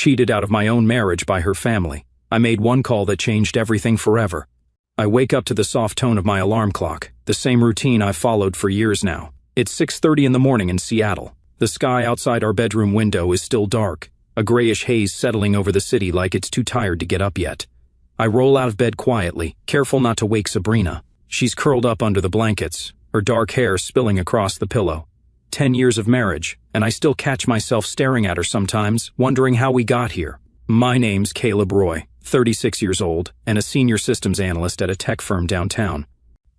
cheated out of my own marriage by her family. I made one call that changed everything forever. I wake up to the soft tone of my alarm clock, the same routine I've followed for years now. It's 6:30 in the morning in Seattle. The sky outside our bedroom window is still dark, a grayish haze settling over the city like it's too tired to get up yet. I roll out of bed quietly, careful not to wake Sabrina. She's curled up under the blankets, her dark hair spilling across the pillow. 10 years of marriage, and I still catch myself staring at her sometimes, wondering how we got here. My name's Caleb Roy, 36 years old, and a senior systems analyst at a tech firm downtown.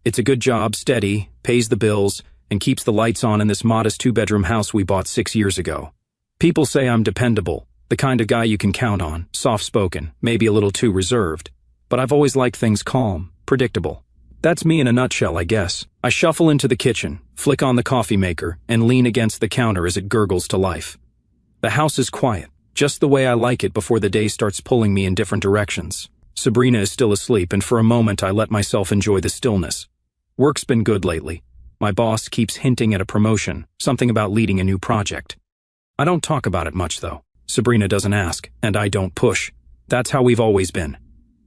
It's a good job, steady, pays the bills, and keeps the lights on in this modest 2-bedroom house we bought 6 years ago. People say I'm dependable, the kind of guy you can count on, soft-spoken, maybe a little too reserved. But I've always liked things calm, predictable. That's me in a nutshell, I guess. I shuffle into the kitchen, flick on the coffee maker, and lean against the counter as it gurgles to life. The house is quiet, just the way I like it before the day starts pulling me in different directions. Sabrina is still asleep, and for a moment I let myself enjoy the stillness. Work's been good lately. My boss keeps hinting at a promotion, something about leading a new project. I don't talk about it much, though. Sabrina doesn't ask, and I don't push. That's how we've always been.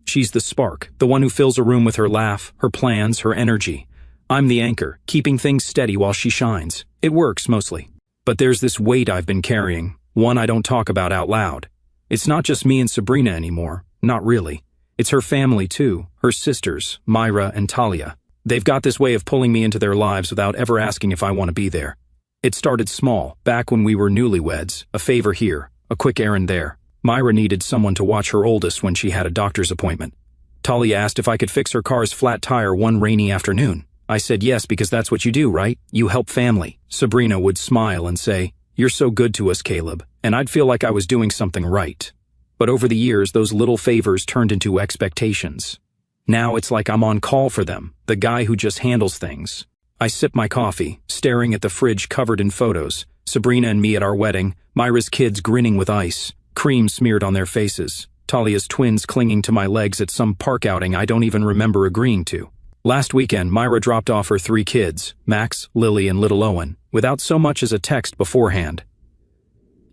She's the spark, the one who fills a room with her laugh, her plans, her energy. I'm the anchor, keeping things steady while she shines. It works, mostly. But there's this weight I've been carrying, one I don't talk about out loud. It's not just me and Sabrina anymore, not really. It's her family, too, her sisters, Myra and Talia. They've got this way of pulling me into their lives without ever asking if I want to be there. It started small, back when we were newlyweds, a favor here, a quick errand there. Myra needed someone to watch her oldest when she had a doctor's appointment. Talia asked if I could fix her car's flat tire one rainy afternoon. I said yes because that's what you do, right? You help family. Sabrina would smile and say, "You're so good to us, Caleb," and I'd feel like I was doing something right. But over the years, those little favors turned into expectations. Now it's like I'm on call for them, the guy who just handles things. I sip my coffee, staring at the fridge covered in photos. Sabrina and me at our wedding, Myra's kids grinning with ice, cream smeared on their faces, Talia's twins clinging to my legs at some park outing I don't even remember agreeing to. Last weekend, Myra dropped off her 3 kids, Max, Lily, and little Owen, without so much as a text beforehand.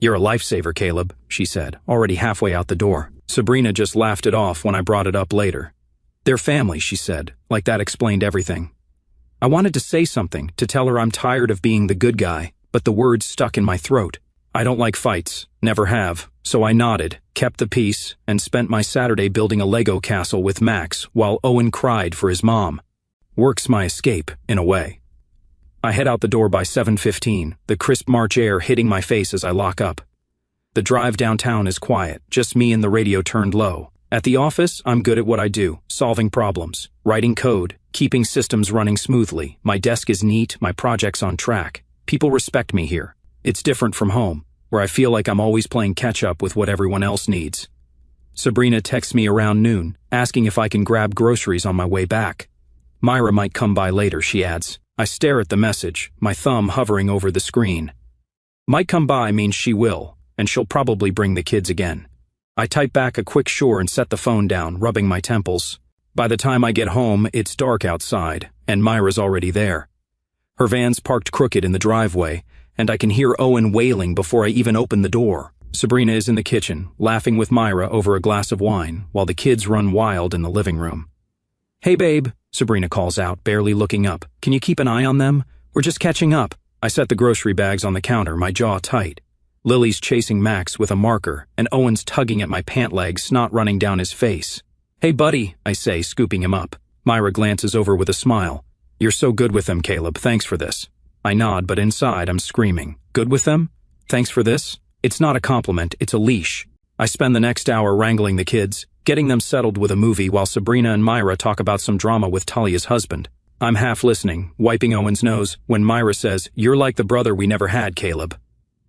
"You're a lifesaver, Caleb," she said, already halfway out the door. Sabrina just laughed it off when I brought it up later. "They're family," she said, like that explained everything. I wanted to say something, to tell her I'm tired of being the good guy, but the words stuck in my throat. I don't like fights, never have, so I nodded, kept the peace, and spent my Saturday building a Lego castle with Max while Owen cried for his mom. Work's my escape, in a way. I head out the door by 7:15, the crisp March air hitting my face as I lock up. The drive downtown is quiet, just me and the radio turned low. At the office, I'm good at what I do, solving problems, writing code, keeping systems running smoothly. My desk is neat, my project's on track. People respect me here. It's different from home, where I feel like I'm always playing catch-up with what everyone else needs. Sabrina texts me around noon, asking if I can grab groceries on my way back. Myra might come by later, she adds. I stare at the message, my thumb hovering over the screen. Might come by means she will, and she'll probably bring the kids again. I type back a quick sure and set the phone down, rubbing my temples. By the time I get home, it's dark outside, and Myra's already there. Her van's parked crooked in the driveway, and I can hear Owen wailing before I even open the door. Sabrina is in the kitchen, laughing with Myra over a glass of wine, while the kids run wild in the living room. "Hey babe," Sabrina calls out, barely looking up. "Can you keep an eye on them? We're just catching up." I set the grocery bags on the counter, my jaw tight. Lily's chasing Max with a marker, and Owen's tugging at my pant leg, snot running down his face. "Hey buddy," I say, scooping him up. Myra glances over with a smile. "You're so good with them, Caleb, thanks for this." I nod, but inside I'm screaming. Good with them? Thanks for this? It's not a compliment, it's a leash. I spend the next hour wrangling the kids, getting them settled with a movie while Sabrina and Myra talk about some drama with Talia's husband. I'm half listening, wiping Owen's nose, when Myra says, "You're like the brother we never had, Caleb."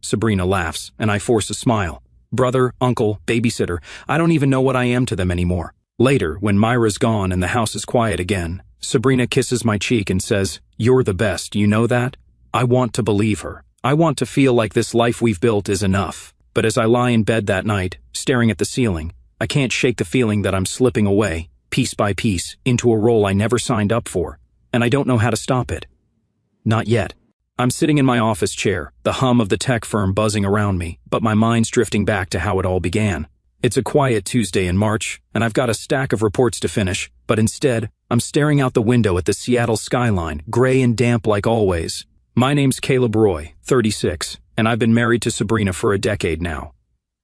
Sabrina laughs, and I force a smile. Brother, uncle, babysitter, I don't even know what I am to them anymore. Later, when Myra's gone and the house is quiet again, Sabrina kisses my cheek and says, "You're the best, you know that?" I want to believe her. I want to feel like this life we've built is enough. But as I lie in bed that night, staring at the ceiling, I can't shake the feeling that I'm slipping away, piece by piece, into a role I never signed up for, and I don't know how to stop it. Not yet. I'm sitting in my office chair, the hum of the tech firm buzzing around me, but my mind's drifting back to how it all began. It's a quiet Tuesday in March, and I've got a stack of reports to finish, but instead, I'm staring out the window at the Seattle skyline, gray and damp like always. My name's Caleb Roy, 36, and I've been married to Sabrina for a decade now.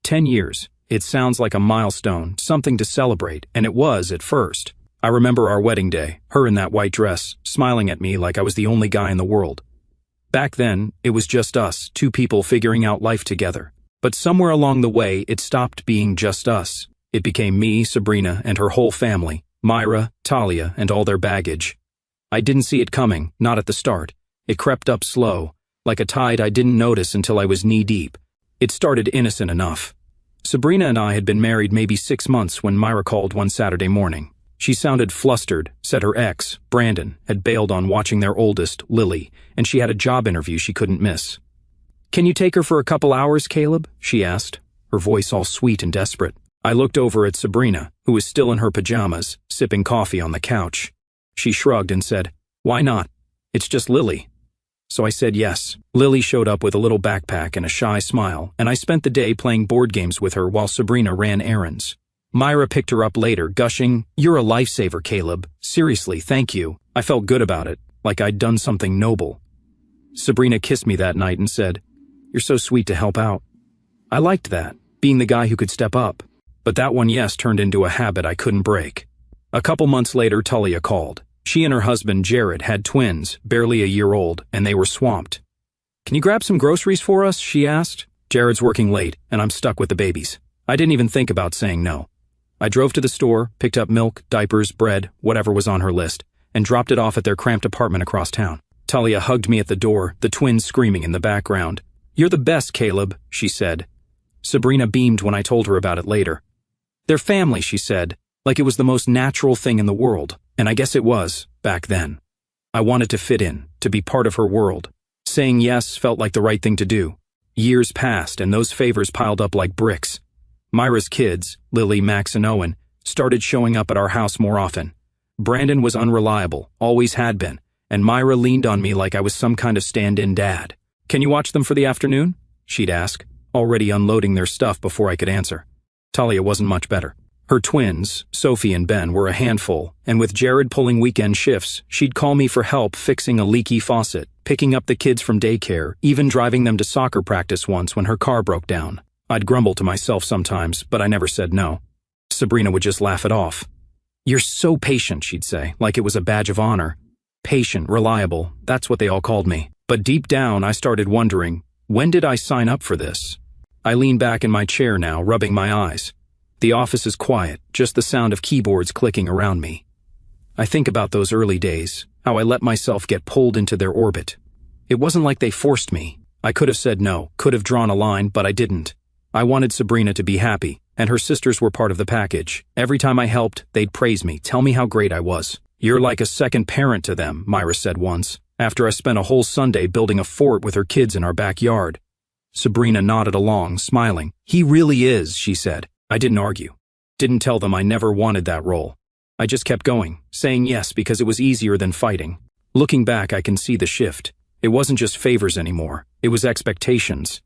10 years. It sounds like a milestone, something to celebrate, and it was at first. I remember our wedding day, her in that white dress, smiling at me like I was the only guy in the world. Back then, it was just us, two people figuring out life together. But somewhere along the way, it stopped being just us. It became me, Sabrina, and her whole family, Myra, Talia, and all their baggage. I didn't see it coming, not at the start. It crept up slow, like a tide I didn't notice until I was knee-deep. It started innocent enough. Sabrina and I had been married maybe 6 months when Myra called one Saturday morning. She sounded flustered, said her ex, Brandon, had bailed on watching their oldest, Lily, and she had a job interview she couldn't miss. "Can you take her for a couple hours, Caleb?" she asked, her voice all sweet and desperate. I looked over at Sabrina, who was still in her pajamas, sipping coffee on the couch. She shrugged and said, "Why not? It's just Lily." So I said yes. Lily showed up with a little backpack and a shy smile, and I spent the day playing board games with her while Sabrina ran errands. Myra picked her up later, gushing, "You're a lifesaver, Caleb. Seriously, thank you." I felt good about it, like I'd done something noble. Sabrina kissed me that night and said, "You're so sweet to help out." I liked that, being the guy who could step up. But that one yes turned into a habit I couldn't break. A couple months later, Talia called. She and her husband, Jared, had twins, barely a year old, and they were swamped. "Can you grab some groceries for us?" she asked. "Jared's working late, and I'm stuck with the babies." I didn't even think about saying no. I drove to the store, picked up milk, diapers, bread, whatever was on her list, and dropped it off at their cramped apartment across town. Talia hugged me at the door, the twins screaming in the background. "You're the best, Caleb," she said. Sabrina beamed when I told her about it later. "They're family," she said, like it was the most natural thing in the world, and I guess it was, back then. I wanted to fit in, to be part of her world. Saying yes felt like the right thing to do. Years passed, and those favors piled up like bricks. Myra's kids, Lily, Max, and Owen, started showing up at our house more often. Brandon was unreliable, always had been, and Myra leaned on me like I was some kind of stand-in dad. "Can you watch them for the afternoon?" she'd ask, already unloading their stuff before I could answer. Talia wasn't much better. Her twins, Sophie and Ben, were a handful, and with Jared pulling weekend shifts, she'd call me for help fixing a leaky faucet, picking up the kids from daycare, even driving them to soccer practice once when her car broke down. I'd grumble to myself sometimes, but I never said no. Sabrina would just laugh it off. "You're so patient," she'd say, like it was a badge of honor. Patient, reliable, that's what they all called me. But deep down, I started wondering, when did I sign up for this? I lean back in my chair now, rubbing my eyes. The office is quiet, just the sound of keyboards clicking around me. I think about those early days, how I let myself get pulled into their orbit. It wasn't like they forced me. I could have said no, could have drawn a line, but I didn't. I wanted Sabrina to be happy, and her sisters were part of the package. Every time I helped, they'd praise me, tell me how great I was. "You're like a second parent to them," Myra said once, after I spent a whole Sunday building a fort with her kids in our backyard. Sabrina nodded along, smiling. "He really is," she said. I didn't argue. Didn't tell them I never wanted that role. I just kept going, saying yes because it was easier than fighting. Looking back, I can see the shift. It wasn't just favors anymore. It was expectations.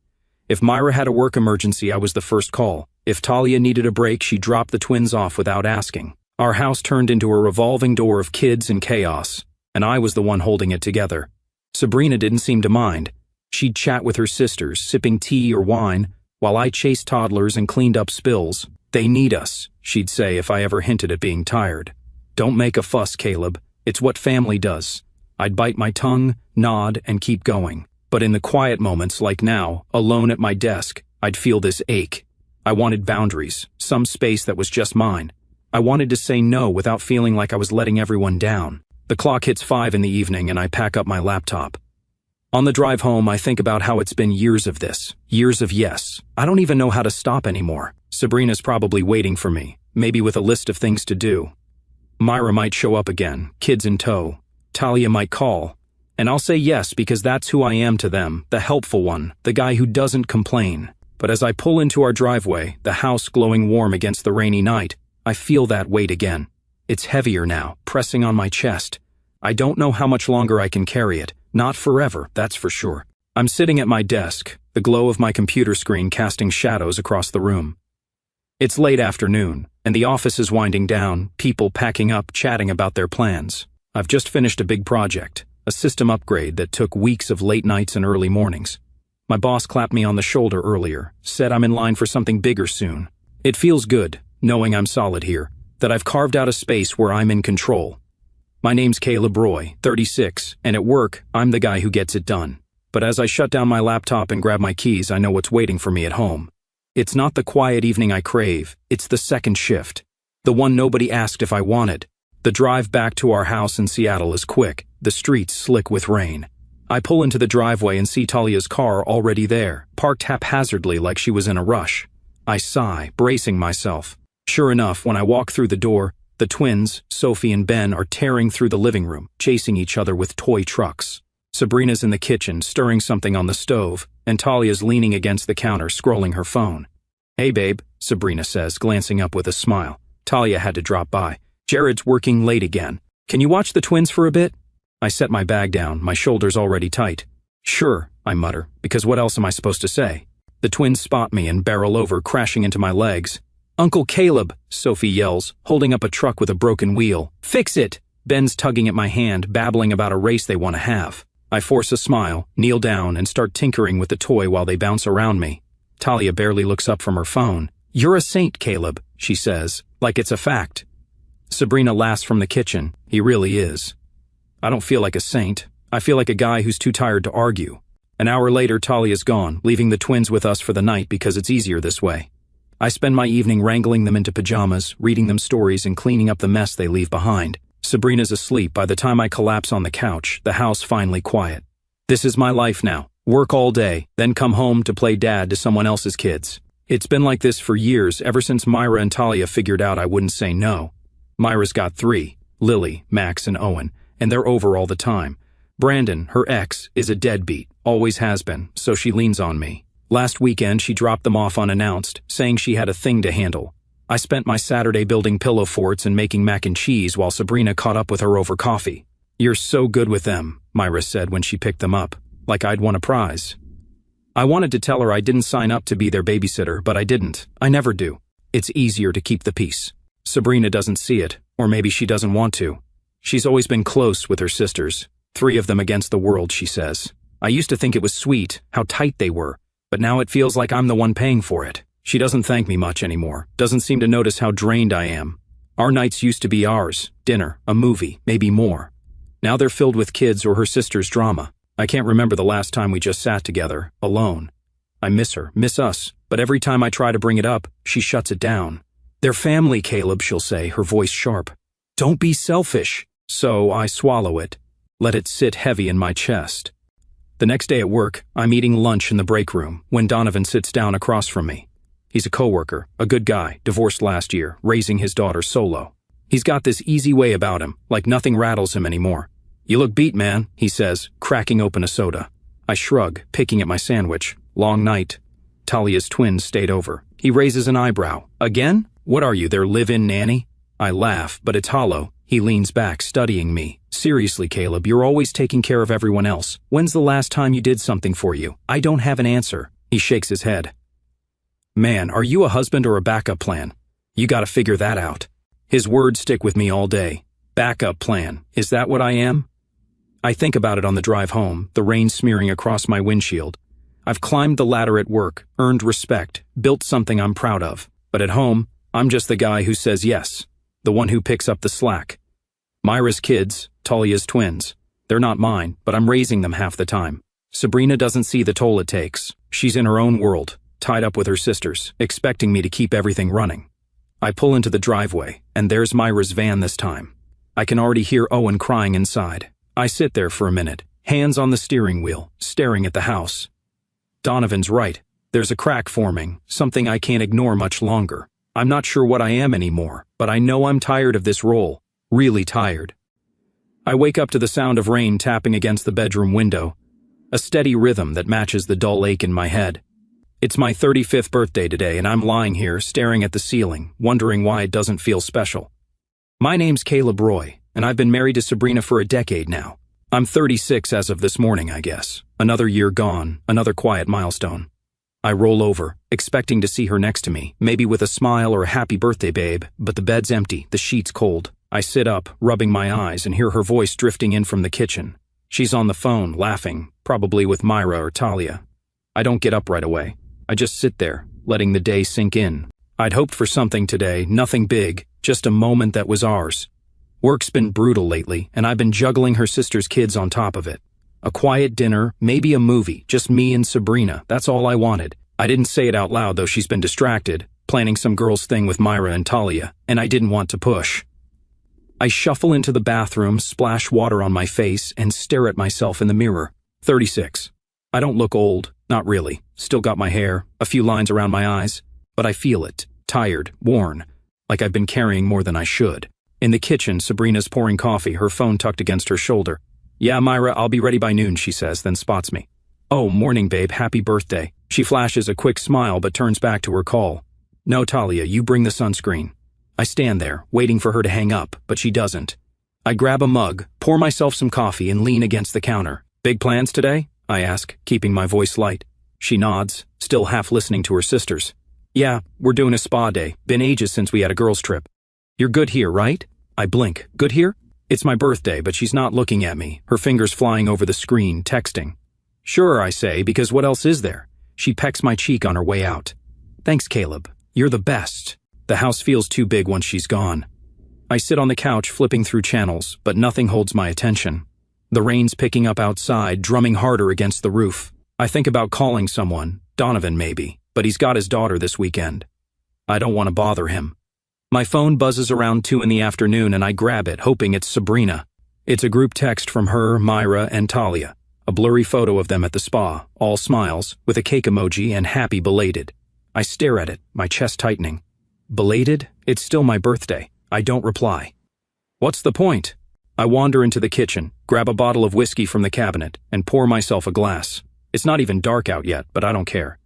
If Myra had a work emergency, I was the first call. If Talia needed a break, she dropped the twins off without asking. Our house turned into a revolving door of kids and chaos, and I was the one holding it together. Sabrina didn't seem to mind. She'd chat with her sisters, sipping tea or wine, while I chased toddlers and cleaned up spills. "They need us," she'd say if I ever hinted at being tired. "Don't make a fuss, Caleb. It's what family does." I'd bite my tongue, nod, and keep going. But in the quiet moments, like now, alone at my desk, I'd feel this ache. I wanted boundaries, some space that was just mine. I wanted to say no without feeling like I was letting everyone down. The clock hits 5 in the evening and I pack up my laptop. On the drive home, I think about how it's been years of this, years of yes. I don't even know how to stop anymore. Sabrina's probably waiting for me, maybe with a list of things to do. Myra might show up again, kids in tow. Talia might call. And I'll say yes because that's who I am to them, the helpful one, the guy who doesn't complain. But as I pull into our driveway, the house glowing warm against the rainy night, I feel that weight again. It's heavier now, pressing on my chest. I don't know how much longer I can carry it, Not forever, that's for sure. I'm sitting at my desk, the glow of my computer screen casting shadows across the room. It's late afternoon, and the office is winding down, people packing up, chatting about their plans. I've just finished a big project, a system upgrade that took weeks of late nights and early mornings. My boss clapped me on the shoulder earlier, said I'm in line for something bigger soon. It feels good, knowing I'm solid here, that I've carved out a space where I'm in control. My name's Caleb Roy, 36, and at work, I'm the guy who gets it done. But as I shut down my laptop and grab my keys, I know what's waiting for me at home. It's not the quiet evening I crave, it's the second shift. The one nobody asked if I wanted. The drive back to our house in Seattle is quick, the streets slick with rain. I pull into the driveway and see Talia's car already there, parked haphazardly like she was in a rush. I sigh, bracing myself. Sure enough, when I walk through the door, the twins, Sophie and Ben, are tearing through the living room, chasing each other with toy trucks. Sabrina's in the kitchen, stirring something on the stove, and Talia's leaning against the counter, scrolling her phone. "Hey babe," Sabrina says, glancing up with a smile. Talia had to drop by. "Jared's working late again. Can you watch the twins for a bit?" I set my bag down, my shoulders already tight. "Sure," I mutter, because what else am I supposed to say? The twins spot me and barrel over, crashing into my legs. "Uncle Caleb," Sophie yells, holding up a truck with a broken wheel. "Fix it!" Ben's tugging at my hand, babbling about a race they want to have. I force a smile, kneel down, and start tinkering with the toy while they bounce around me. Talia barely looks up from her phone. "You're a saint, Caleb," she says, like it's a fact. Sabrina laughs from the kitchen. "He really is." I don't feel like a saint. I feel like a guy who's too tired to argue. An hour later, Talia's gone, leaving the twins with us for the night because it's easier this way. I spend my evening wrangling them into pajamas, reading them stories, and cleaning up the mess they leave behind. Sabrina's asleep. By the time I collapse on the couch, the house finally quiet. This is my life now. Work all day, then come home to play dad to someone else's kids. It's been like this for years, ever since Myra and Talia figured out I wouldn't say no. Myra's got 3, Lily, Max, and Owen, and they're over all the time. Brandon, her ex, is a deadbeat, always has been, so she leans on me. Last weekend, she dropped them off unannounced, saying she had a thing to handle. I spent my Saturday building pillow forts and making mac and cheese while Sabrina caught up with her over coffee. "You're so good with them," Myra said when she picked them up, like I'd won a prize. I wanted to tell her I didn't sign up to be their babysitter, but I didn't. I never do. It's easier to keep the peace. Sabrina doesn't see it, or maybe she doesn't want to. She's always been close with her sisters. 3 of them against the world, she says. I used to think it was sweet, how tight they were, but now it feels like I'm the one paying for it. She doesn't thank me much anymore, doesn't seem to notice how drained I am. Our nights used to be ours, dinner, a movie, maybe more. Now they're filled with kids or her sister's drama. I can't remember the last time we just sat together, alone. I miss her, miss us, but every time I try to bring it up, she shuts it down. "They're family, Caleb," she'll say, her voice sharp. "Don't be selfish." So I swallow it, let it sit heavy in my chest. The next day at work, I'm eating lunch in the break room when Donovan sits down across from me. He's a coworker, a good guy, divorced last year, raising his daughter solo. He's got this easy way about him, like nothing rattles him anymore. "You look beat, man," he says, cracking open a soda. I shrug, picking at my sandwich. Long night. Talia's twins stayed over. He raises an eyebrow. "Again? What are you, their live-in nanny?" I laugh, but it's hollow. He leans back, studying me. "Seriously, Caleb, you're always taking care of everyone else. When's the last time you did something for you?" I don't have an answer. He shakes his head. "Man, are you a husband or a backup plan? You gotta figure that out." His words stick with me all day. Backup plan. Is that what I am? I think about it on the drive home, the rain smearing across my windshield. I've climbed the ladder at work, earned respect, built something I'm proud of. But at home, I'm just the guy who says yes, the one who picks up the slack. Myra's kids, Talia's twins. They're not mine, but I'm raising them half the time. Sabrina doesn't see the toll it takes. She's in her own world, tied up with her sisters, expecting me to keep everything running. I pull into the driveway, and there's Myra's van this time. I can already hear Owen crying inside. I sit there for a minute, hands on the steering wheel, staring at the house. Donovan's right. There's a crack forming, something I can't ignore much longer. I'm not sure what I am anymore, but I know I'm tired of this role. Really tired. I wake up to the sound of rain tapping against the bedroom window, a steady rhythm that matches the dull ache in my head. It's my 35th birthday today, and I'm lying here staring at the ceiling, wondering why it doesn't feel special. My name's Caleb Roy, and I've been married to Sabrina for a decade now. I'm 36 as of this morning, I guess. Another year gone, another quiet milestone. I roll over, expecting to see her next to me, maybe with a smile or a happy birthday babe, but the bed's empty, the sheet's cold. I sit up, rubbing my eyes, and hear her voice drifting in from the kitchen. She's on the phone, laughing, probably with Myra or Talia. I don't get up right away. I just sit there, letting the day sink in. I'd hoped for something today, nothing big, just a moment that was ours. Work's been brutal lately, and I've been juggling her sister's kids on top of it. A quiet dinner, maybe a movie, just me and Sabrina, that's all I wanted. I didn't say it out loud though she's been distracted, planning some girl's thing with Myra and Talia, and I didn't want to push. I shuffle into the bathroom, splash water on my face, and stare at myself in the mirror. 36. I don't look old, not really. Still got my hair, a few lines around my eyes, but I feel it, tired, worn, like I've been carrying more than I should. In the kitchen, Sabrina's pouring coffee, her phone tucked against her shoulder. "Yeah, Myra, I'll be ready by noon," she says, then spots me. "Oh, morning, babe, happy birthday." She flashes a quick smile but turns back to her call. "No, Talia, you bring the sunscreen." I stand there, waiting for her to hang up, but she doesn't. I grab a mug, pour myself some coffee, and lean against the counter. "Big plans today?" I ask, keeping my voice light. She nods, still half listening to her sisters. "Yeah, we're doing a spa day. Been ages since we had a girls' trip." "You're good here, right?" I blink. "Good here?" It's my birthday, but she's not looking at me, her fingers flying over the screen, texting. "Sure," I say, because what else is there? She pecks my cheek on her way out. "Thanks, Caleb. You're the best." The house feels too big once she's gone. I sit on the couch flipping through channels, but nothing holds my attention. The rain's picking up outside, drumming harder against the roof. I think about calling someone, Donovan maybe, but he's got his daughter this weekend. I don't want to bother him. My phone buzzes around 2 in the afternoon and I grab it, hoping it's Sabrina. It's a group text from her, Myra, and Talia. A blurry photo of them at the spa, all smiles, with a cake emoji and happy belated. I stare at it, my chest tightening. Belated? It's still my birthday. I don't reply. What's the point? I wander into the kitchen, grab a bottle of whiskey from the cabinet, and pour myself a glass. It's not even dark out yet, but I don't care.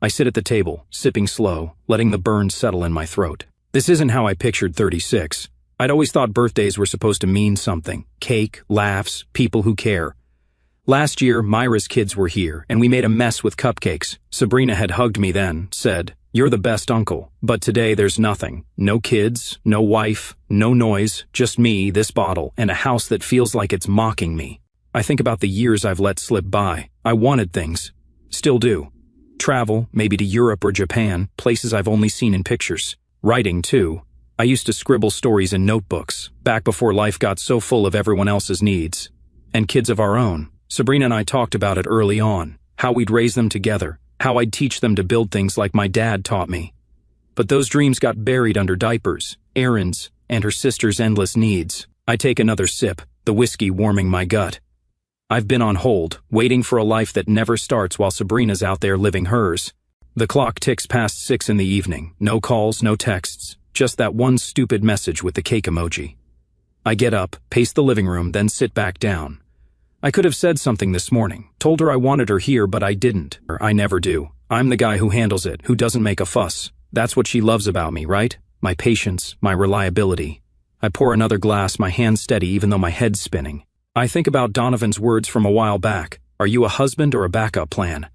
I sit at the table, sipping slow, letting the burn settle in my throat. This isn't how I pictured 36. I'd always thought birthdays were supposed to mean something. Cake, laughs, people who care. Last year, Myra's kids were here, and we made a mess with cupcakes. Sabrina had hugged me then, said, "You're the best uncle." But today there's nothing. No kids, no wife, no noise, just me, this bottle, and a house that feels like it's mocking me. I think about the years I've let slip by. I wanted things. Still do. Travel, maybe to Europe or Japan, places I've only seen in pictures. Writing, too. I used to scribble stories in notebooks, back before life got so full of everyone else's needs. And kids of our own. Sabrina and I talked about it early on, how we'd raise them together, how I'd teach them to build things like my dad taught me. But those dreams got buried under diapers, errands, and her sister's endless needs. I take another sip, the whiskey warming my gut. I've been on hold, waiting for a life that never starts while Sabrina's out there living hers. The clock ticks past 6 in the evening, no calls, no texts, just that one stupid message with the cake emoji. I get up, pace the living room, then sit back down. I could have said something this morning, told her I wanted her here, but I didn't. I never do. I'm the guy who handles it, who doesn't make a fuss. That's what she loves about me, right? My patience, my reliability. I pour another glass, my hands steady even though my head's spinning. I think about Donovan's words from a while back. "Are you a husband or a backup plan?"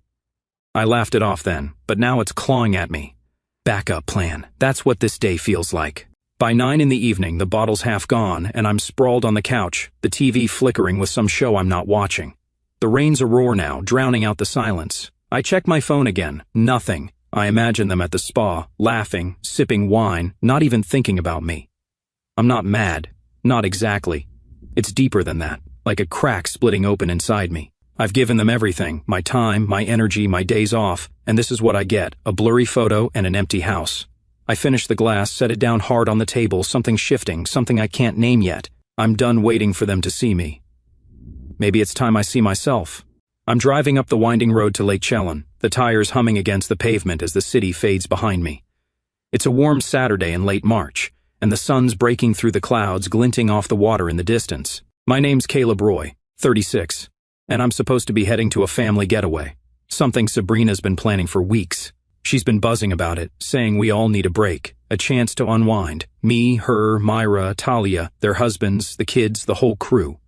I laughed it off then, but now it's clawing at me. Backup plan. That's what this day feels like. By 9 in the evening, the bottle's half gone, and I'm sprawled on the couch, the TV flickering with some show I'm not watching. The rain's a roar now, drowning out the silence. I check my phone again. Nothing. I imagine them at the spa, laughing, sipping wine, not even thinking about me. I'm not mad. Not exactly. It's deeper than that, like a crack splitting open inside me. I've given them everything, my time, my energy, my days off, and this is what I get, a blurry photo and an empty house. I finish the glass, set it down hard on the table, something shifting, something I can't name yet. I'm done waiting for them to see me. Maybe it's time I see myself. I'm driving up the winding road to Lake Chelan, the tires humming against the pavement as the city fades behind me. It's a warm Saturday in late March, and the sun's breaking through the clouds, glinting off the water in the distance. My name's Caleb Roy, 36, and I'm supposed to be heading to a family getaway, something Sabrina's been planning for weeks. She's been buzzing about it, saying we all need a break, a chance to unwind. Me, her, Myra, Talia, their husbands, the kids, the whole crew.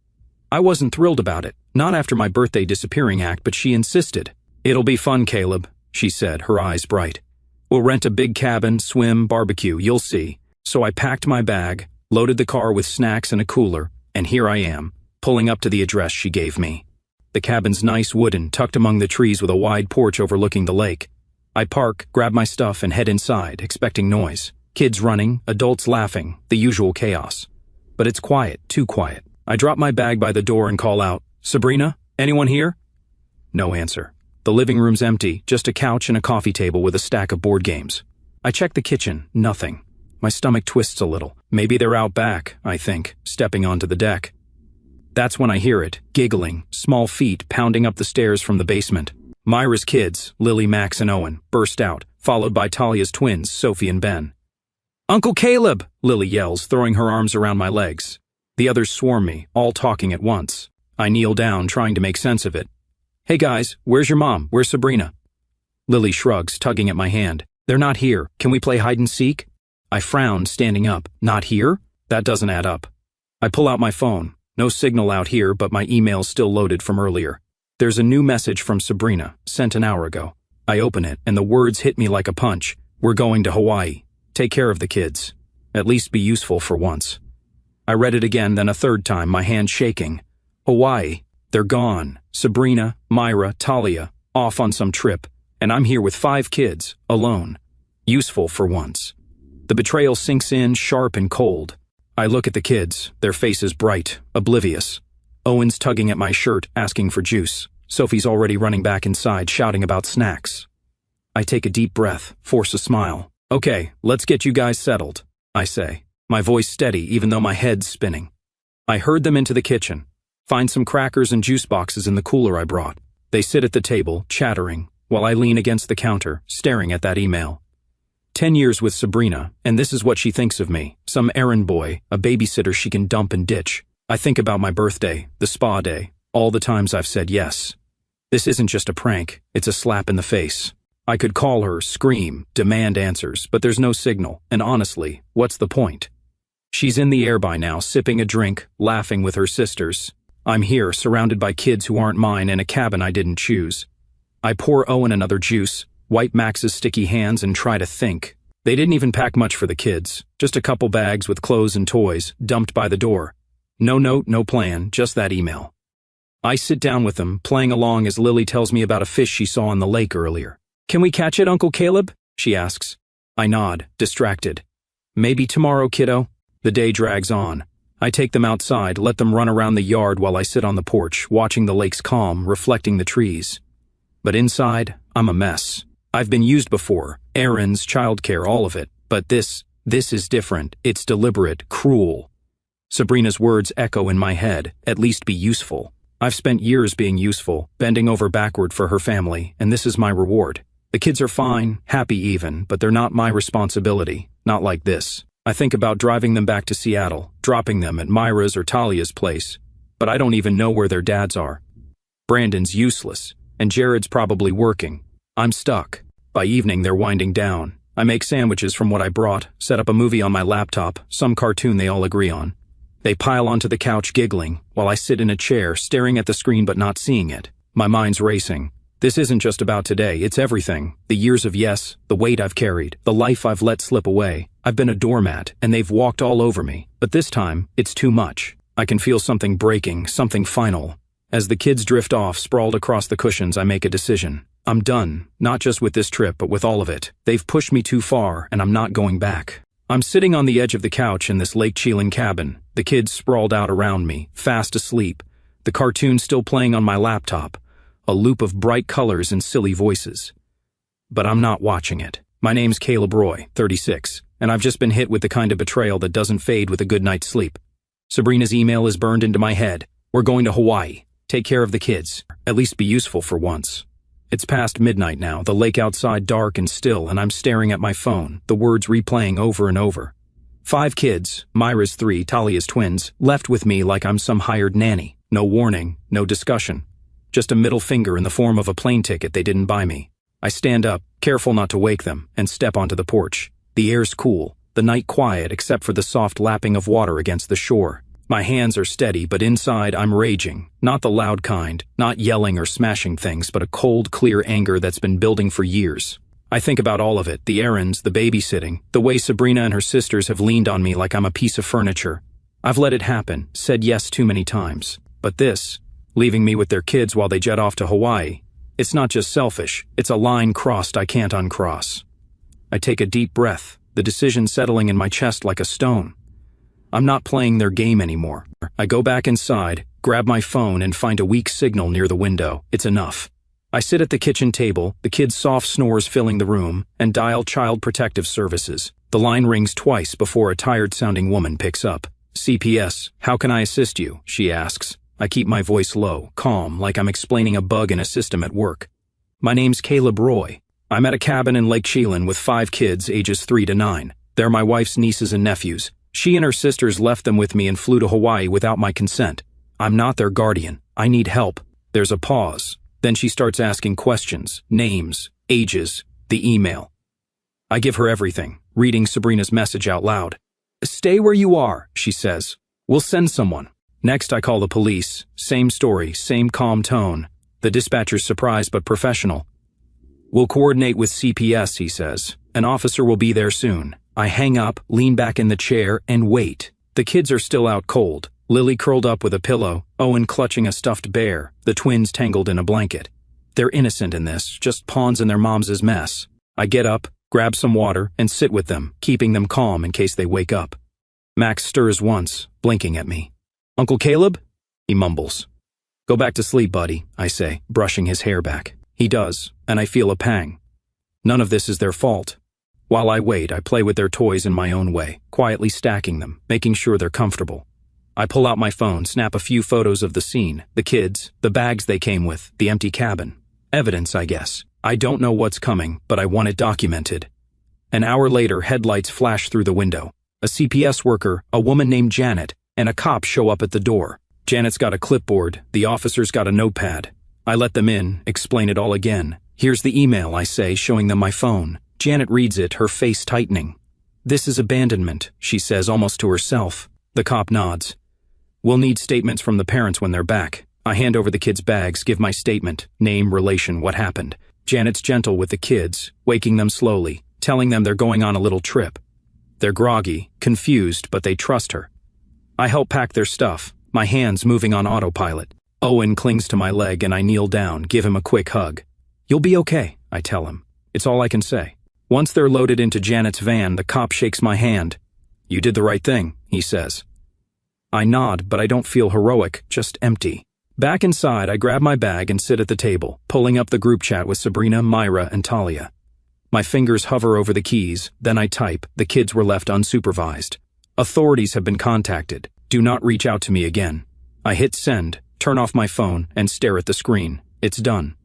I wasn't thrilled about it, not after my birthday disappearing act, but she insisted. "It'll be fun, Caleb," she said, her eyes bright. "We'll rent a big cabin, swim, barbecue, you'll see." So I packed my bag, loaded the car with snacks and a cooler, and here I am, pulling up to the address she gave me. The cabin's nice wooden, tucked among the trees with a wide porch overlooking the lake. I park, grab my stuff, and head inside, expecting noise. Kids running, adults laughing, the usual chaos. But it's quiet, too quiet. I drop my bag by the door and call out, "Sabrina, anyone here?" No answer. The living room's empty, just a couch and a coffee table with a stack of board games. I check the kitchen, nothing. My stomach twists a little. Maybe they're out back, I think, stepping onto the deck. That's when I hear it, giggling, small feet pounding up the stairs from the basement. Myra's kids, Lily, Max, and Owen, burst out, followed by Talia's twins, Sophie and Ben. "Uncle Caleb!" Lily yells, throwing her arms around my legs. The others swarm me, all talking at once. I kneel down, trying to make sense of it. "Hey guys, where's your mom? Where's Sabrina?" Lily shrugs, tugging at my hand. "They're not here. Can we play hide and seek?" I frowned, standing up. "Not here?" That doesn't add up. I pull out my phone. No signal out here, but my email's still loaded from earlier. There's a new message from Sabrina, sent an hour ago. I open it, and the words hit me like a punch. "We're going to Hawaii. Take care of the kids. At least be useful for once." I read it again, then a third time, my hand shaking. Hawaii. They're gone. Sabrina, Myra, Talia, off on some trip, and I'm here with 5 kids, alone. Useful for once. The betrayal sinks in, sharp and cold. I look at the kids, their faces bright, oblivious. Owen's tugging at my shirt, asking for juice. Sophie's already running back inside, shouting about snacks. I take a deep breath, force a smile. "Okay, let's get you guys settled," I say, my voice steady even though my head's spinning. I herd them into the kitchen. Find some crackers and juice boxes in the cooler I brought. They sit at the table, chattering, while I lean against the counter, staring at that email. 10 years with Sabrina, and this is what she thinks of me. Some errand boy, a babysitter she can dump and ditch. I think about my birthday, the spa day, all the times I've said yes. This isn't just a prank, it's a slap in the face. I could call her, scream, demand answers, but there's no signal, and honestly, what's the point? She's in the air by now, sipping a drink, laughing with her sisters. I'm here, surrounded by kids who aren't mine in a cabin I didn't choose. I pour Owen another juice, wipe Max's sticky hands, and try to think. They didn't even pack much for the kids, just a couple bags with clothes and toys, dumped by the door. No note, no plan, just that email. I sit down with them, playing along as Lily tells me about a fish she saw in the lake earlier. "Can we catch it, Uncle Caleb?" she asks. I nod, distracted. "Maybe tomorrow, kiddo." The day drags on. I take them outside, let them run around the yard while I sit on the porch, watching the lake's calm, reflecting the trees. But inside, I'm a mess. I've been used before, errands, childcare, all of it. But this is different. It's deliberate, cruel. Sabrina's words echo in my head, "At least be useful." I've spent years being useful, bending over backward for her family, and this is my reward. The kids are fine, happy even, but they're not my responsibility. Not like this. I think about driving them back to Seattle, dropping them at Myra's or Talia's place, but I don't even know where their dads are. Brandon's useless, and Jared's probably working. I'm stuck. By evening, they're winding down. I make sandwiches from what I brought, set up a movie on my laptop, some cartoon they all agree on. They pile onto the couch giggling, while I sit in a chair, staring at the screen but not seeing it. My mind's racing. This isn't just about today, it's everything. The years of yes, the weight I've carried, the life I've let slip away. I've been a doormat, and they've walked all over me. But this time, it's too much. I can feel something breaking, something final. As the kids drift off, sprawled across the cushions, I make a decision. I'm done, not just with this trip, but with all of it. They've pushed me too far, and I'm not going back. I'm sitting on the edge of the couch in this Lake Chelan cabin, the kids sprawled out around me, fast asleep, the cartoon still playing on my laptop, a loop of bright colors and silly voices. But I'm not watching it. My name's Caleb Roy, 36, and I've just been hit with the kind of betrayal that doesn't fade with a good night's sleep. Sabrina's email is burned into my head. "We're going to Hawaii. Take care of the kids. At least be useful for once." It's past midnight now, the lake outside dark and still, and I'm staring at my phone, the words replaying over and over. 5 kids, Myra's 3, Talia's twins, left with me like I'm some hired nanny. No warning, no discussion. Just a middle finger in the form of a plane ticket they didn't buy me. I stand up, careful not to wake them, and step onto the porch. The air's cool, the night quiet except for the soft lapping of water against the shore. My hands are steady, but inside I'm raging. Not the loud kind, not yelling or smashing things, but a cold, clear anger that's been building for years. I think about all of it, the errands, the babysitting, the way Sabrina and her sisters have leaned on me like I'm a piece of furniture. I've let it happen, said yes too many times. But this, leaving me with their kids while they jet off to Hawaii, it's not just selfish, it's a line crossed I can't uncross. I take a deep breath, the decision settling in my chest like a stone. I'm not playing their game anymore. I go back inside, grab my phone, and find a weak signal near the window. It's enough. I sit at the kitchen table, the kids' soft snores filling the room, and dial Child Protective Services. The line rings twice before a tired-sounding woman picks up. CPS, how can I assist you? She asks. I keep my voice low, calm, like I'm explaining a bug in a system at work. My name's Caleb Roy. I'm at a cabin in Lake Chelan with 5 kids ages 3 to 9. They're my wife's nieces and nephews. She and her sisters left them with me and flew to Hawaii without my consent. I'm not their guardian. I need help. There's a pause. Then she starts asking questions, names, ages, the email. I give her everything, reading Sabrina's message out loud. Stay where you are, she says. We'll send someone. Next, I call the police. Same story, same calm tone. The dispatcher's surprised but professional. We'll coordinate with CPS, he says. An officer will be there soon. I hang up, lean back in the chair, and wait. The kids are still out cold. Lily curled up with a pillow, Owen clutching a stuffed bear, the twins tangled in a blanket. They're innocent in this, just pawns in their mom's mess. I get up, grab some water, and sit with them, keeping them calm in case they wake up. Max stirs once, blinking at me. Uncle Caleb? He mumbles. Go back to sleep, buddy, I say, brushing his hair back. He does, and I feel a pang. None of this is their fault. While I wait, I play with their toys in my own way, quietly stacking them, making sure they're comfortable. I pull out my phone, snap a few photos of the scene, the kids, the bags they came with, the empty cabin. Evidence, I guess. I don't know what's coming, but I want it documented. An hour later, headlights flash through the window. A CPS worker, a woman named Janet, and a cop show up at the door. Janet's got a clipboard, the officer's got a notepad. I let them in, explain it all again. Here's the email, I say, showing them my phone. Janet reads it, her face tightening. This is abandonment, she says almost to herself. The cop nods. We'll need statements from the parents when they're back. I hand over the kids' bags, give my statement, name, relation, what happened. Janet's gentle with the kids, waking them slowly, telling them they're going on a little trip. They're groggy, confused, but they trust her. I help pack their stuff, my hands moving on autopilot. Owen clings to my leg and I kneel down, give him a quick hug. You'll be okay, I tell him. It's all I can say. Once they're loaded into Janet's van, the cop shakes my hand. You did the right thing, he says. I nod, but I don't feel heroic, just empty. Back inside, I grab my bag and sit at the table, pulling up the group chat with Sabrina, Myra, and Talia. My fingers hover over the keys, then I type. The kids were left unsupervised. Authorities have been contacted. Do not reach out to me again. I hit send, turn off my phone, and stare at the screen. It's done.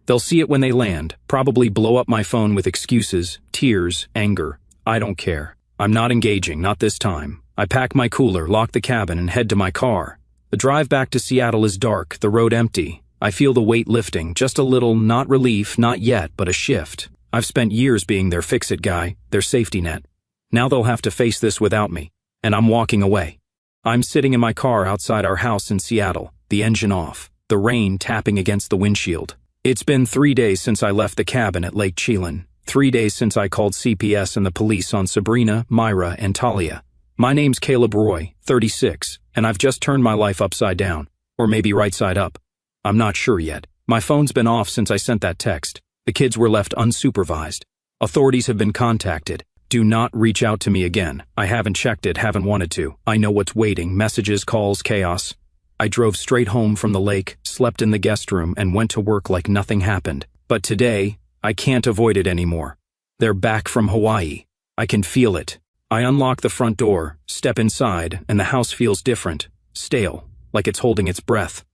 They'll see it when they land, probably blow up my phone with excuses, tears, anger. I don't care. I'm not engaging, not this time. I pack my cooler, lock the cabin, and head to my car. The drive back to Seattle is dark, the road empty. I feel the weight lifting, just a little, not relief, not yet, but a shift. I've spent years being their fix-it guy, their safety net. Now they'll have to face this without me, and I'm walking away. I'm sitting in my car outside our house in Seattle, the engine off, the rain tapping against the windshield. It's been 3 days since I left the cabin at Lake Chelan, 3 days since I called CPS and the police on Sabrina, Myra, and Talia. My name's Caleb Roy, 36, and I've just turned my life upside down, or maybe right side up. I'm not sure yet. My phone's been off since I sent that text. The kids were left unsupervised. Authorities have been contacted. Do not reach out to me again. I haven't checked it, haven't wanted to. I know what's waiting, messages, calls, chaos. I drove straight home from the lake, slept in the guest room, and went to work like nothing happened. But today, I can't avoid it anymore. They're back from Hawaii. I can feel it. I unlock the front door, step inside, and the house feels different, stale, like it's holding its breath.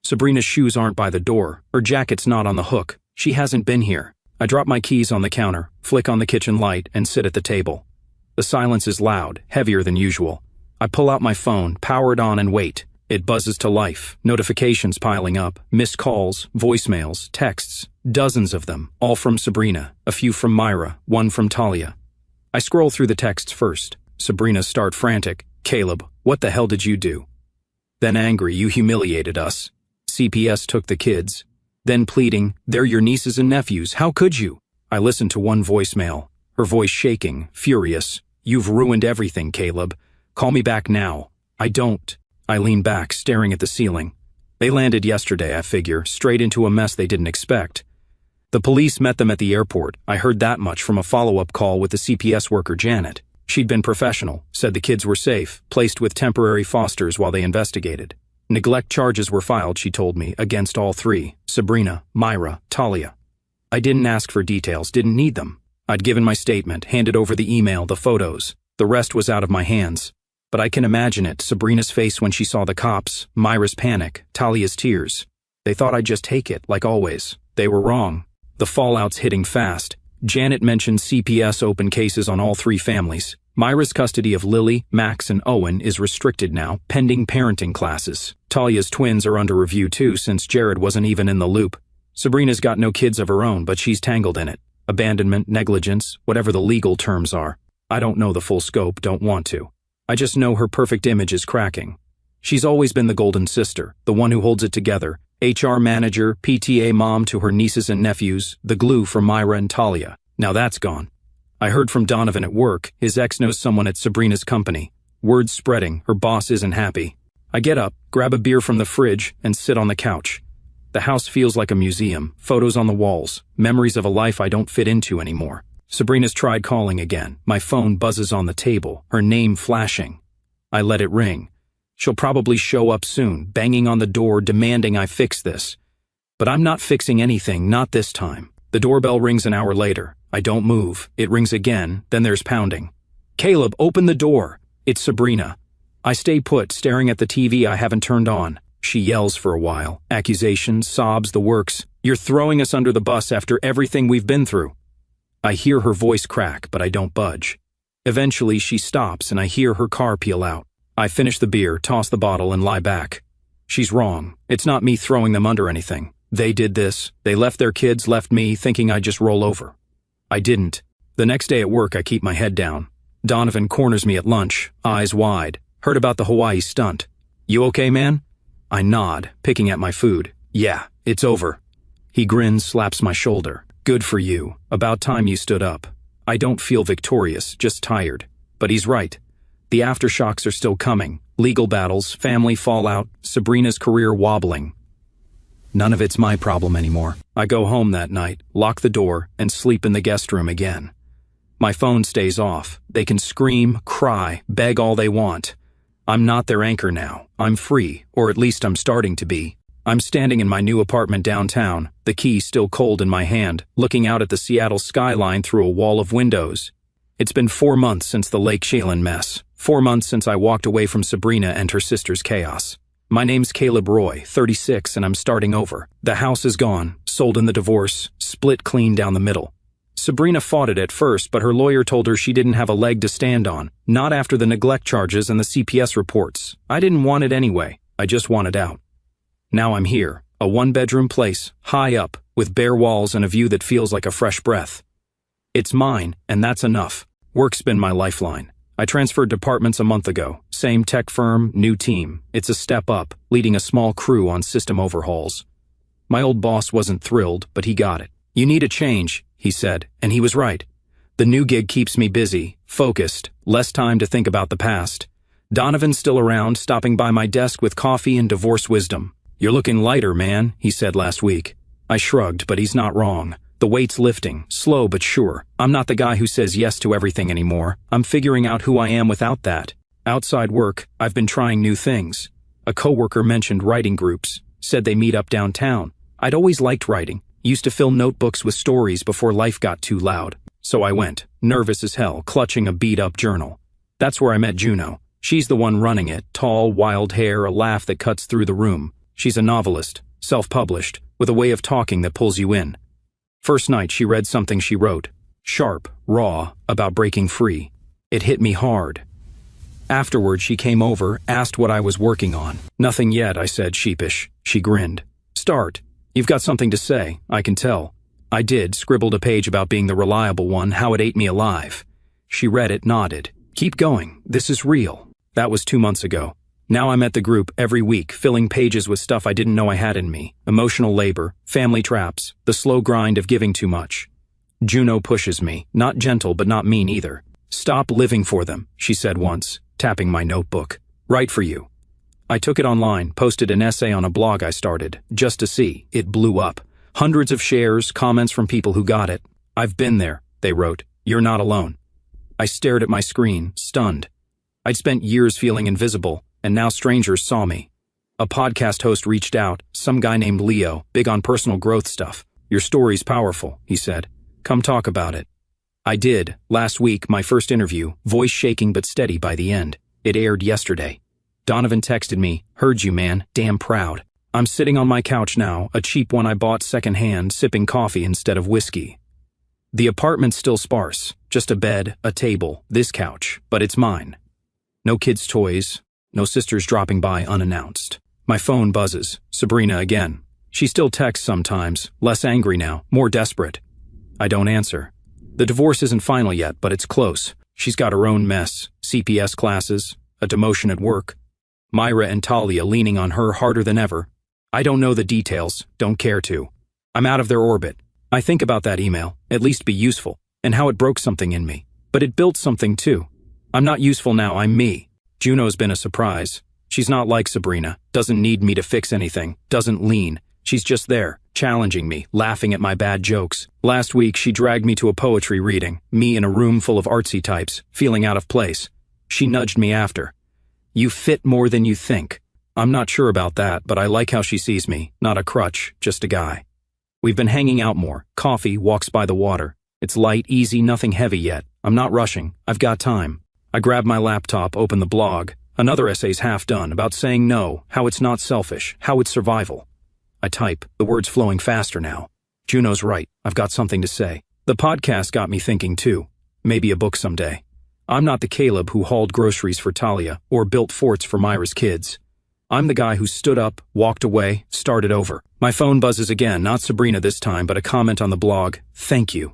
Sabrina's shoes aren't by the door, her jacket's not on the hook. She hasn't been here. I drop my keys on the counter, flick on the kitchen light, and sit at the table. The silence is loud, heavier than usual. I pull out my phone, power it on, and wait. It buzzes to life, notifications piling up, missed calls, voicemails, texts, dozens of them, all from Sabrina, a few from Myra, one from Talia. I scroll through the texts first. Sabrina's start frantic. Caleb, what the hell did you do? Then angry, you humiliated us. CPS took the kids. Then pleading, they're your nieces and nephews, how could you? I listened to one voicemail, her voice shaking, furious. You've ruined everything, Caleb. Call me back now. I don't. I leaned back, staring at the ceiling. They landed yesterday, I figure, straight into a mess they didn't expect. The police met them at the airport. I heard that much from a follow-up call with the CPS worker Janet. She'd been professional, said the kids were safe, placed with temporary fosters while they investigated. Neglect charges were filed, she told me, against all three: Sabrina, Myra, Talia. I didn't ask for details, didn't need them. I'd given my statement, handed over the email, the photos. The rest was out of my hands. But I can imagine it, Sabrina's face when she saw the cops, Myra's panic, Talia's tears. They thought I'd just take it, like always. They were wrong. The fallout's hitting fast. Janet mentioned CPS open cases on all three families. Myra's custody of Lily, Max, and Owen is restricted now, pending parenting classes. Talia's twins are under review too, since Jared wasn't even in the loop. Sabrina's got no kids of her own, but she's tangled in it. Abandonment, negligence, whatever the legal terms are. I don't know the full scope, don't want to. I just know her perfect image is cracking. She's always been the golden sister, the one who holds it together. HR manager, PTA mom to her nieces and nephews, the glue for Myra and Talia. Now that's gone. I heard from Donovan at work, his ex knows someone at Sabrina's company. Word's spreading, her boss isn't happy. I get up, grab a beer from the fridge, and sit on the couch. The house feels like a museum, photos on the walls, memories of a life I don't fit into anymore. Sabrina's tried calling again. My phone buzzes on the table, her name flashing. I let it ring. She'll probably show up soon, banging on the door, demanding I fix this. But I'm not fixing anything, not this time. The doorbell rings an hour later. I don't move. It rings again, then there's pounding. Caleb, open the door. It's Sabrina. I stay put, staring at the TV I haven't turned on. She yells for a while. Accusations, sobs, the works. You're throwing us under the bus after everything we've been through. I hear her voice crack, but I don't budge. Eventually, she stops and I hear her car peel out. I finish the beer, toss the bottle, and lie back. She's wrong. It's not me throwing them under anything. They did this. They left their kids, left me, thinking I'd just roll over. I didn't. The next day at work, I keep my head down. Donovan corners me at lunch, eyes wide. Heard about the Hawaii stunt. You okay, man? I nod, picking at my food. Yeah, it's over. He grins, slaps my shoulder. Good for you. About time you stood up. I don't feel victorious, just tired. But he's right. The aftershocks are still coming. Legal battles, family fallout, Sabrina's career wobbling. None of it's my problem anymore. I go home that night, lock the door, and sleep in the guest room again. My phone stays off. They can scream, cry, beg all they want. I'm not their anchor now. I'm free, or at least I'm starting to be. I'm standing in my new apartment downtown, the key still cold in my hand, looking out at the Seattle skyline through a wall of windows. It's been 4 months since the Lake Chelan mess. 4 months since I walked away from Sabrina and her sister's chaos. My name's Caleb Roy, 36, and I'm starting over. The house is gone, sold in the divorce, split clean down the middle. Sabrina fought it at first, but her lawyer told her she didn't have a leg to stand on, not after the neglect charges and the CPS reports. I didn't want it anyway. I just wanted out. Now I'm here, a one-bedroom place, high up, with bare walls and a view that feels like a fresh breath. It's mine, and that's enough. Work's been my lifeline. I transferred departments a month ago. Same tech firm, new team. It's a step up, leading a small crew on system overhauls. My old boss wasn't thrilled, but he got it. You need a change, he said, and he was right. The new gig keeps me busy, focused, less time to think about the past. Donovan's still around, stopping by my desk with coffee and divorce wisdom. You're looking lighter, man, he said last week. I shrugged, but he's not wrong. The weight's lifting, slow but sure. I'm not the guy who says yes to everything anymore. I'm figuring out who I am without that. Outside work, I've been trying new things. A coworker mentioned writing groups, said they meet up downtown. I'd always liked writing, used to fill notebooks with stories before life got too loud. So I went, nervous as hell, clutching a beat-up journal. That's where I met Juno. She's the one running it, tall, wild hair, a laugh that cuts through the room. She's a novelist, self-published, with a way of talking that pulls you in. First night she read something she wrote, sharp, raw, about breaking free. It hit me hard. Afterward she came over, asked what I was working on. Nothing yet, I said, sheepish. She grinned. Start. You've got something to say, I can tell. I did, scribbled a page about being the reliable one, how it ate me alive. She read it, nodded. Keep going, this is real. That was 2 months ago. Now I'm at the group every week, filling pages with stuff I didn't know I had in me. Emotional labor, family traps, the slow grind of giving too much. Juno pushes me, not gentle but not mean either. "Stop living for them," she said once, tapping my notebook. "Write for you." I took it online, posted an essay on a blog I started, just to see. It blew up. Hundreds of shares, comments from people who got it. "I've been there," they wrote. "You're not alone." I stared at my screen, stunned. I'd spent years feeling invisible, and now strangers saw me. A podcast host reached out, some guy named Leo, big on personal growth stuff. "Your story's powerful," he said. "Come talk about it." I did. Last week, my first interview, voice shaking but steady by the end. It aired yesterday. Donovan texted me, "Heard you, man, damn proud." I'm sitting on my couch now, a cheap one I bought secondhand, sipping coffee instead of whiskey. The apartment's still sparse, just a bed, a table, this couch, but it's mine. No kids' toys, no sisters dropping by unannounced. My phone buzzes. Sabrina again. She still texts sometimes, less angry now, more desperate. I don't answer. The divorce isn't final yet, but it's close. She's got her own mess, CPS classes, a demotion at work. Myra and Talia leaning on her harder than ever. I don't know the details, don't care to. I'm out of their orbit. I think about that email, at least be useful, and how it broke something in me. But it built something too. I'm not useful now, I'm me. Juno's been a surprise. She's not like Sabrina, doesn't need me to fix anything, doesn't lean. She's just there, challenging me, laughing at my bad jokes. Last week, she dragged me to a poetry reading, me in a room full of artsy types, feeling out of place. She nudged me after. "You fit more than you think." I'm not sure about that, but I like how she sees me, not a crutch, just a guy. We've been hanging out more, coffee, walks by the water. It's light, easy, nothing heavy yet. I'm not rushing, I've got time. I grab my laptop, open the blog. Another essay's half done, about saying no, how it's not selfish, how it's survival. I type, the words flowing faster now. Juno's right, I've got something to say. The podcast got me thinking too. Maybe a book someday. I'm not the Caleb who hauled groceries for Talia, or built forts for Myra's kids. I'm the guy who stood up, walked away, started over. My phone buzzes again, not Sabrina this time, but a comment on the blog. Thank you.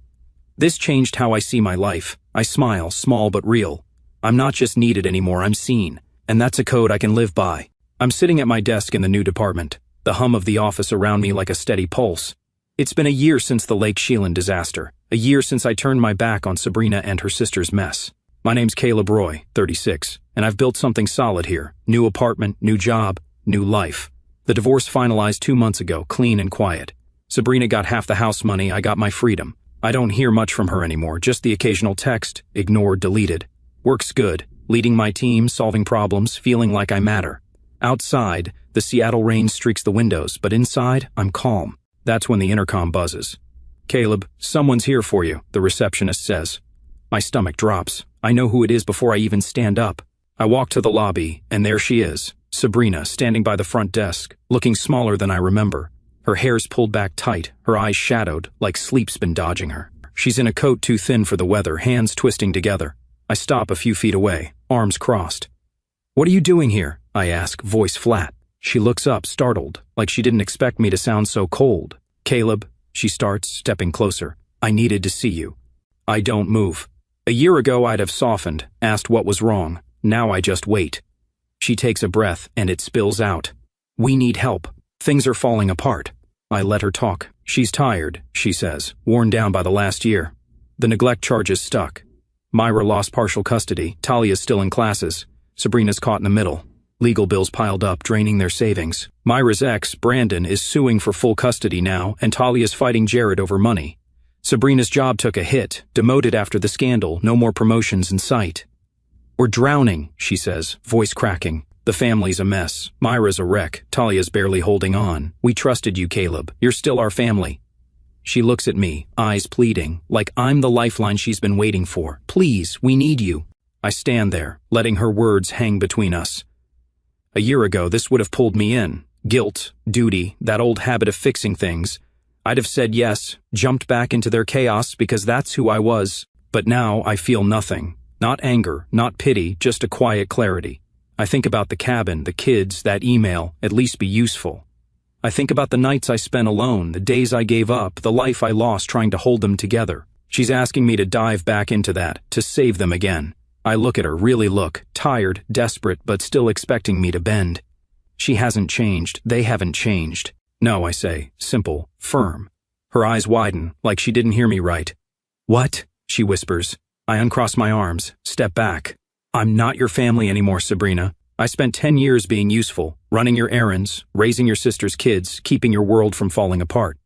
This changed how I see my life. I smile, small but real. I'm not just needed anymore, I'm seen. And that's a code I can live by. I'm sitting at my desk in the new department, the hum of the office around me like a steady pulse. It's been a year since the Lake Sheelan disaster, a year since I turned my back on Sabrina and her sister's mess. My name's Caleb Roy, 36, and I've built something solid here. New apartment, new job, new life. The divorce finalized 2 months ago, clean and quiet. Sabrina got half the house money, I got my freedom. I don't hear much from her anymore, just the occasional text, ignored, deleted. Work's good, leading my team, solving problems, feeling like I matter. Outside, the Seattle rain streaks the windows, but inside, I'm calm. That's when the intercom buzzes. "Caleb, someone's here for you," the receptionist says. My stomach drops. I know who it is before I even stand up. I walk to the lobby, and there she is, Sabrina, standing by the front desk, looking smaller than I remember. Her hair's pulled back tight, her eyes shadowed, like sleep's been dodging her. She's in a coat too thin for the weather, hands twisting together. I stop a few feet away, arms crossed. "What are you doing here?" I ask, voice flat. She looks up, startled, like she didn't expect me to sound so cold. "Caleb," she starts, stepping closer. "I needed to see you." I don't move. A year ago I'd have softened, asked what was wrong. Now I just wait. She takes a breath, and it spills out. "We need help. Things are falling apart." I let her talk. "She's tired," she says, worn down by the last year. The neglect charge is stuck. Myra lost partial custody, Talia's still in classes. Sabrina's caught in the middle. Legal bills piled up, draining their savings. Myra's ex, Brandon, is suing for full custody now, and Talia's fighting Jared over money. Sabrina's job took a hit, demoted after the scandal, no more promotions in sight. "We're drowning," she says, voice cracking. "The family's a mess. Myra's a wreck. Talia's barely holding on. We trusted you, Caleb. You're still our family." She looks at me, eyes pleading, like I'm the lifeline she's been waiting for. "Please, we need you." I stand there, letting her words hang between us. A year ago, this would have pulled me in. Guilt, duty, that old habit of fixing things. I'd have said yes, jumped back into their chaos because that's who I was. But now I feel nothing. Not anger, not pity, just a quiet clarity. I think about the cabin, the kids, that email, at least be useful. I think about the nights I spent alone, the days I gave up, the life I lost trying to hold them together. She's asking me to dive back into that, to save them again. I look at her, really look, tired, desperate, but still expecting me to bend. She hasn't changed, they haven't changed. No, I say, simple, firm. Her eyes widen, like she didn't hear me right. What? She whispers. I uncross my arms, step back. I'm not your family anymore, Sabrina. I spent 10 years being useful, running your errands, raising your sister's kids, keeping your world from falling apart.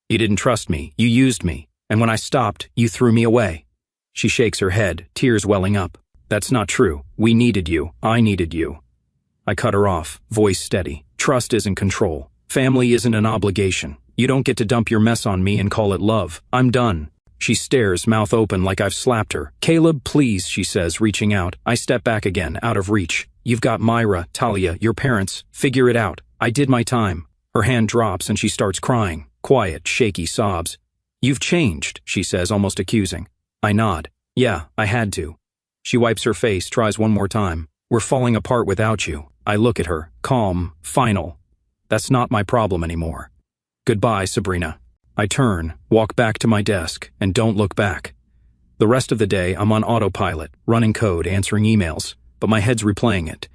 You didn't trust me, you used me, and when I stopped, you threw me away. She shakes her head, tears welling up. That's not true. We needed you. I needed you. I cut her off, voice steady. Trust isn't control. Family isn't an obligation. You don't get to dump your mess on me and call it love. I'm done. She stares, mouth open like I've slapped her. Caleb, please, she says, reaching out. I step back again, out of reach. You've got Myra, Talia, your parents. Figure it out. I did my time. Her hand drops and she starts crying. Quiet, shaky sobs. You've changed, she says, almost accusing. I nod. Yeah, I had to. She wipes her face, tries one more time. We're falling apart without you. I look at her, calm, final. That's not my problem anymore. Goodbye, Sabrina. I turn, walk back to my desk, and don't look back. The rest of the day, I'm on autopilot, running code, answering emails, but my head's replaying it.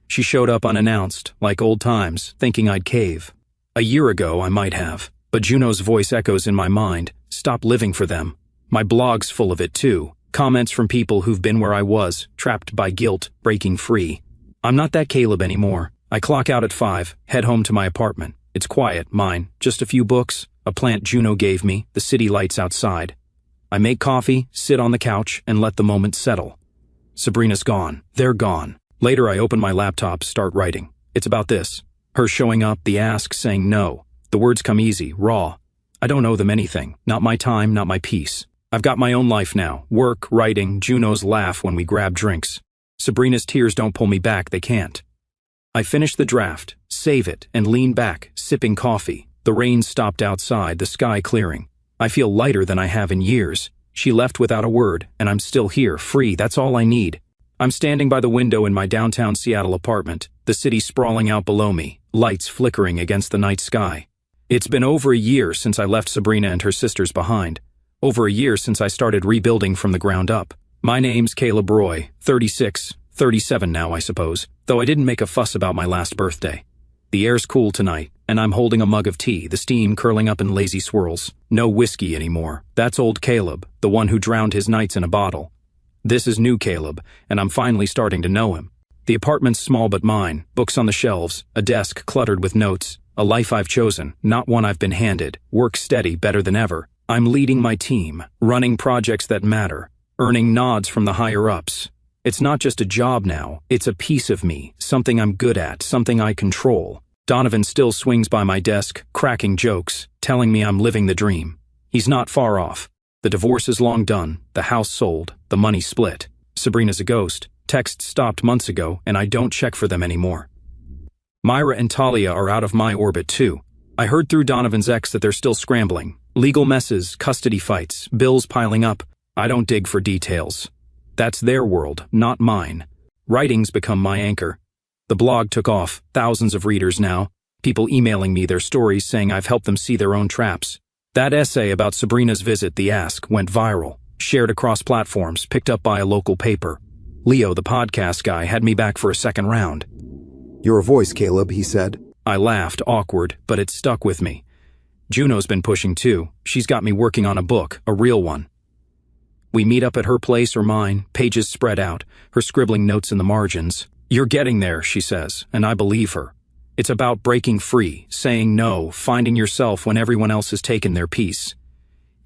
She showed up unannounced, like old times, thinking I'd cave. A year ago, I might have, but Juno's voice echoes in my mind. Stop living for them. My blog's full of it, too. Comments from people who've been where I was, trapped by guilt, breaking free. I'm not that Caleb anymore. I clock out at 5, head home to my apartment. It's quiet, mine, just a few books, a plant Juno gave me, the city lights outside. I make coffee, sit on the couch, and let the moment settle. Sabrina's gone. They're gone. Later I open my laptop, start writing. It's about this. Her showing up, the ask, saying no. The words come easy, raw. I don't owe them anything. Not my time, not my peace. I've got my own life now. Work, writing, Juno's laugh when we grab drinks. Sabrina's tears don't pull me back, they can't. I finish the draft, save it, and lean back, sipping coffee. The rain stopped outside, the sky clearing. I feel lighter than I have in years. She left without a word, and I'm still here, free, that's all I need. I'm standing by the window in my downtown Seattle apartment, the city sprawling out below me, lights flickering against the night sky. It's been over a year since I left Sabrina and her sisters behind. Over a year since I started rebuilding from the ground up. My name's Caleb Roy, 36, 37 now, I suppose, though I didn't make a fuss about my last birthday. The air's cool tonight, and I'm holding a mug of tea, the steam curling up in lazy swirls. No whiskey anymore. That's old Caleb, the one who drowned his nights in a bottle. This is new Caleb, and I'm finally starting to know him. The apartment's small but mine, books on the shelves, a desk cluttered with notes, a life I've chosen, not one I've been handed, work steady, better than ever. I'm leading my team, running projects that matter, earning nods from the higher-ups. It's not just a job now, it's a piece of me, something I'm good at, something I control. Donovan still swings by my desk, cracking jokes, telling me I'm living the dream. He's not far off. The divorce is long done, the house sold, the money split. Sabrina's a ghost. Texts stopped months ago, and I don't check for them anymore. Myra and Talia are out of my orbit too. I heard through Donovan's ex that they're still scrambling. Legal messes, custody fights, bills piling up. I don't dig for details. That's their world, not mine. Writing's become my anchor. The blog took off, thousands of readers now, people emailing me their stories saying I've helped them see their own traps. That essay about Sabrina's visit, The Ask, went viral, shared across platforms, picked up by a local paper. Leo, the podcast guy, had me back for a second round. Your voice, Caleb, he said. I laughed, awkward, but it stuck with me. Juno's been pushing too. She's got me working on a book, a real one. We meet up at her place or mine, pages spread out, her scribbling notes in the margins. You're getting there, she says, and I believe her. It's about breaking free, saying no, finding yourself when everyone else has taken their piece.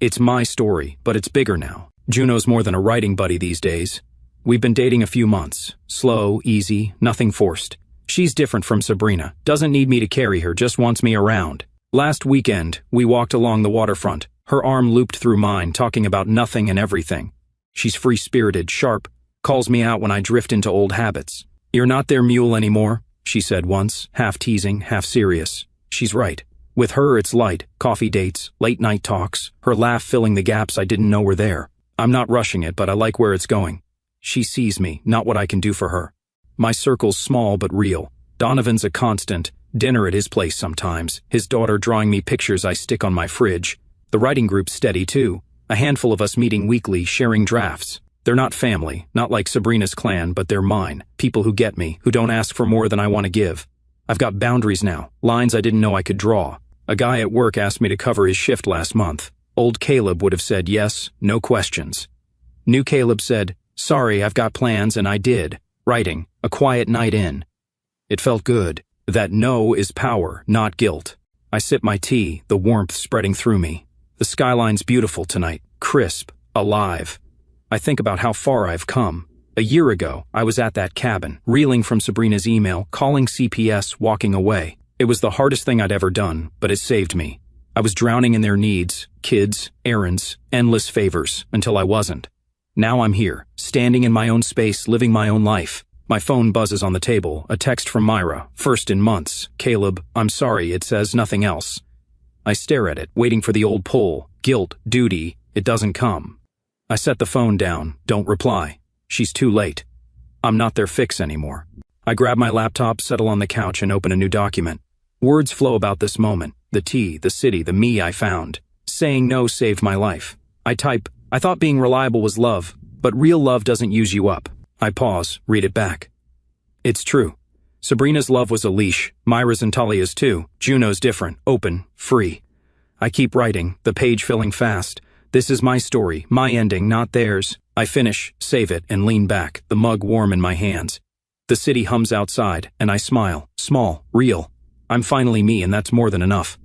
It's my story, but it's bigger now. Juno's more than a writing buddy these days. We've been dating a few months. Slow, easy, nothing forced. She's different from Sabrina, doesn't need me to carry her, just wants me around. Last weekend, we walked along the waterfront, her arm looped through mine, talking about nothing and everything. She's free-spirited, sharp, calls me out when I drift into old habits. You're not their mule anymore, she said once, half teasing, half serious. She's right. With her, it's light, coffee dates, late-night talks, her laugh filling the gaps I didn't know were there. I'm not rushing it, but I like where it's going. She sees me, not what I can do for her. My circle's small but real. Donovan's a constant, dinner at his place sometimes, his daughter drawing me pictures I stick on my fridge. The writing group's steady too, a handful of us meeting weekly, sharing drafts. They're not family, not like Sabrina's clan, but they're mine. People who get me, who don't ask for more than I want to give. I've got boundaries now, lines I didn't know I could draw. A guy at work asked me to cover his shift last month. Old Caleb would have said yes, no questions. New Caleb said, "Sorry, I've got plans," and I did. Writing, a quiet night in. It felt good. That no is power, not guilt. I sip my tea, the warmth spreading through me. The skyline's beautiful tonight, crisp, alive. I think about how far I've come. A year ago, I was at that cabin, reeling from Sabrina's email, calling CPS, walking away. It was the hardest thing I'd ever done, but it saved me. I was drowning in their needs, kids, errands, endless favors, until I wasn't. Now I'm here, standing in my own space, living my own life. My phone buzzes on the table, a text from Myra, first in months. "Caleb, I'm sorry," it says, nothing else. I stare at it, waiting for the old pull, guilt, duty. It doesn't come. I set the phone down, don't reply. She's too late. I'm not their fix anymore. I grab my laptop, settle on the couch, and open a new document. Words flow about this moment, the tea, the city, the me I found. Saying no saved my life. I type, "I thought being reliable was love, but real love doesn't use you up." I pause, read it back. It's true. Sabrina's love was a leash, Myra's and Talia's too. Juno's different, open, free. I keep writing, the page filling fast. This is my story, my ending, not theirs. I finish, save it, and lean back, the mug warm in my hands. The city hums outside, and I smile, small, real. I'm finally me, and that's more than enough.